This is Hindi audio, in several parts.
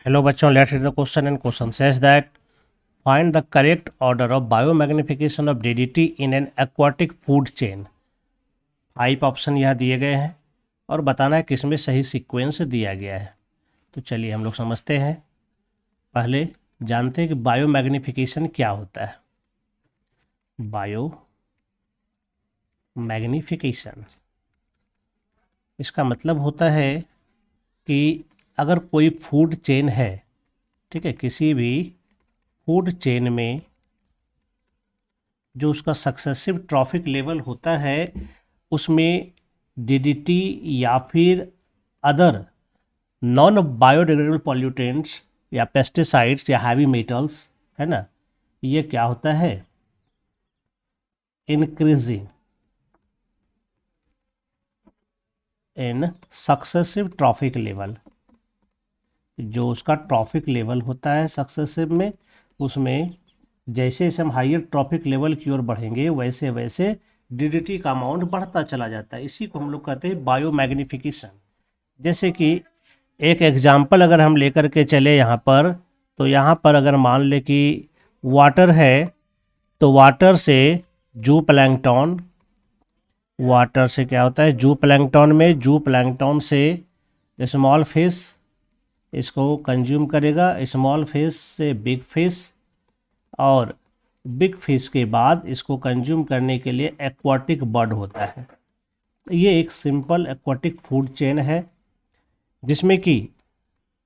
Hello बच्चों, let's read the question and question says that find the correct order of biomagnification of DDT in an aquatic food chain। 5 option यहाँ दिए गए हैं और बताना है किसमें सही सीक्वेंस दिया गया है। तो चलिए हम लोग समझते हैं। पहले जानते हैं कि बायोमैग्निफिकेशन क्या होता है। बायोमैग्निफिकेशन इसका मतलब होता है कि अगर कोई फूड चेन है, ठीक है, किसी भी फूड चेन में जो उसका सक्सेसिव ट्रॉफिक लेवल होता है उसमें डीडीटी या फिर अदर नॉन बायोडिग्रेडेबल पॉल्यूटेंट्स या पेस्टिसाइड्स या हैवी मेटल्स, है ना, ये क्या होता है, increasing in successive trophic level. जो उसका ट्रॉफिक लेवल होता है सक्सेसिव में, उसमें जैसे जैसे हम हायर ट्रॉफिक लेवल की ओर बढ़ेंगे वैसे वैसे डीडीटी का अमाउंट बढ़ता चला जाता है। इसी को हम लोग कहते हैं बायोमैग्निफिकेशन। जैसे कि एक एग्जाम्पल अगर हम लेकर के चले यहाँ पर, तो यहाँ पर अगर मान ले कि वाटर है, तो वाटर से जू प्लैंकटन, वाटर से क्या होता है, जू प्लैंकटन में, जू प्लैंकटन से स्मॉल फिश इसको कंज्यूम करेगा, स्मॉल फिश से बिग फिश, और बिग फिश के बाद इसको कंज्यूम करने के लिए एक्वाटिक बर्ड होता है। ये एक सिंपल एक्वाटिक फूड चेन है जिसमें कि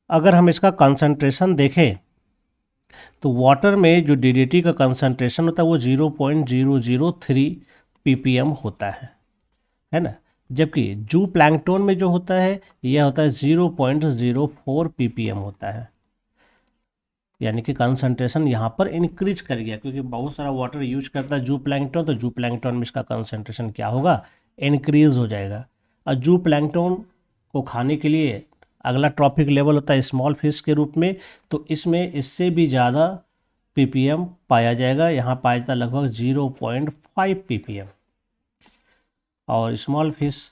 अगर हम इसका कंसंट्रेशन देखें तो वाटर में जो डीडीटी का कंसंट्रेशन होता है वो 0.003 ppm होता है ना, जबकि जू प्लैंकटन में जो होता है यह होता है 0.04 ppm होता है। यानी कि कंसंट्रेशन यहाँ पर इंक्रीज कर गया, क्योंकि बहुत सारा वाटर यूज करता है जू प्लैंकटन, तो जू प्लैंकटन में इसका कंसंट्रेशन क्या होगा, इंक्रीज हो जाएगा। और जू प्लैंकटन को खाने के लिए अगला ट्रॉफिक लेवल होता है स्मॉल फिश के रूप में, तो इसमें इससे भी ज़्यादा ppm पाया जाएगा। यहाँ पाया जाता है लगभग 0.5 ppm। और स्मॉल फिश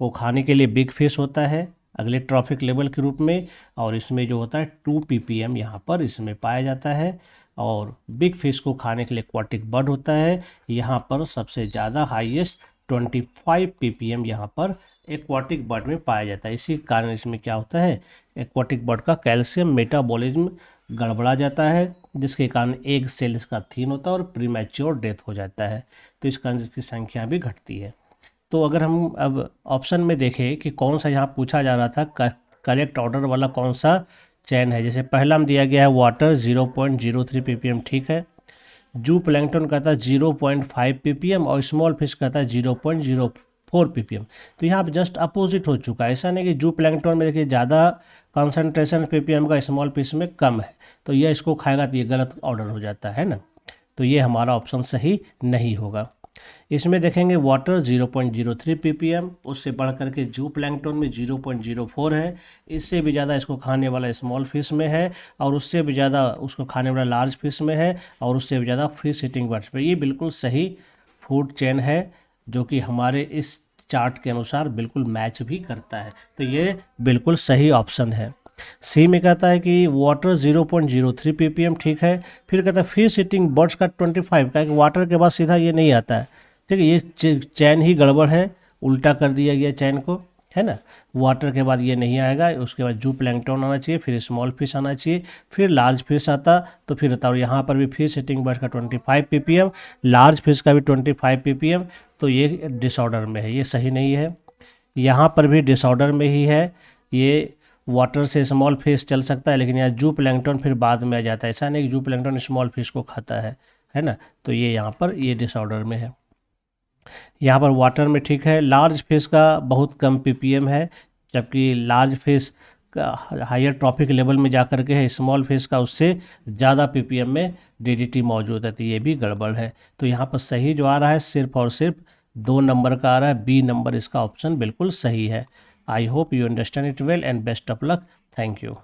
को खाने के लिए बिग फिश होता है अगले ट्रॉफिक लेवल के रूप में, और इसमें जो होता है 2 ppm यहाँ पर इसमें पाया जाता है। और बिग फिश को खाने के लिए एक्वाटिक बर्ड होता है, यहाँ पर सबसे ज़्यादा हाईएस्ट 25 ppm यहाँ पर एक्वाटिक बर्ड में पाया जाता है। इसी कारण इसमें क्या होता है, एक्वाटिक बर्ड का कैल्शियम मेटाबॉलिज्म गड़बड़ा जाता है, जिसके कारण एग सेल इसका थीन होता है और प्रीमैच्योर डेथ हो जाता है। तो इस कारण इसकी संख्या भी घटती है। तो अगर हम अब ऑप्शन में देखें कि कौन सा यहाँ पूछा जा रहा था, करेक्ट ऑर्डर वाला कौन सा चैन है। जैसे पहला में दिया गया है वाटर 0.03 ppm, ठीक है। जू प्लैंकटन कहता है 0.5 ppm और स्मॉल फिश कहता है 0.04 ppm। तो यहाँ पर जस्ट अपोजिट हो चुका है। ऐसा नहीं कि जू प्लैंकटन में देखिए ज़्यादा कंसनट्रेशन ppm का, स्मॉल फिश में कम है, तो यह इसको खाएगा तो ये गलत ऑर्डर हो जाता है ना। तो ये हमारा ऑप्शन सही नहीं होगा। इसमें देखेंगे वाटर 0.03 ppm, उससे बढ़ करके जू प्लैंकटन में 0.04 है, इससे भी ज़्यादा इसको खाने वाला स्मॉल फिश में है, और उससे भी ज़्यादा उसको खाने वाला लार्ज फिश में है, और उससे भी ज़्यादा फिश ईटिंग बर्ड्स में। ये बिल्कुल सही फूड चेन है जो कि हमारे इस चार्ट के अनुसार बिल्कुल मैच भी करता है। तो ये बिल्कुल सही ऑप्शन है। सी में कहता है कि वाटर 0.03 ppm, ठीक है। फिर कहता है फिश ईटिंग बर्ड्स का 25 का, वाटर के बाद सीधा ये नहीं आता है, ठीक है। ये चैन ही गड़बड़ है, उल्टा कर दिया गया चैन को, है ना। वाटर के बाद ये नहीं आएगा, उसके बाद जू प्लैंकटन आना चाहिए, फिर स्मॉल फिश आना चाहिए, फिर लार्ज फिश आता, तो फिर होता है। और यहाँ पर भी फिश ईटिंग बर्ड्स का 25 ppm, लार्ज फिश का भी 25 ppm, तो ये डिसऑर्डर में है, ये सही नहीं है। यहाँ पर भी डिसऑर्डर में ही है। ये वाटर से स्मॉल फिश चल सकता है, लेकिन यहाँ जू प्लैंकटन फिर बाद में आ जाता है। ऐसा नहीं कि जू प्लैंकटन स्मॉल फिश को खाता है ना। तो ये यहाँ पर ये डिसऑर्डर में है। यहाँ पर वाटर में ठीक है, लार्ज फिश का बहुत कम ppm है, जबकि लार्ज फिश का हायर ट्रॉफिक लेवल में जा कर के है, स्मॉल फिश का उससे ज़्यादा ppm में डीडीटी मौजूद है, तो ये भी गड़बड़ है। तो यहाँ पर सही जो आ रहा है सिर्फ और सिर्फ 2 नंबर का आ रहा है, बी नंबर इसका ऑप्शन बिल्कुल सही है। I hope you understand it well and best of luck. Thank you.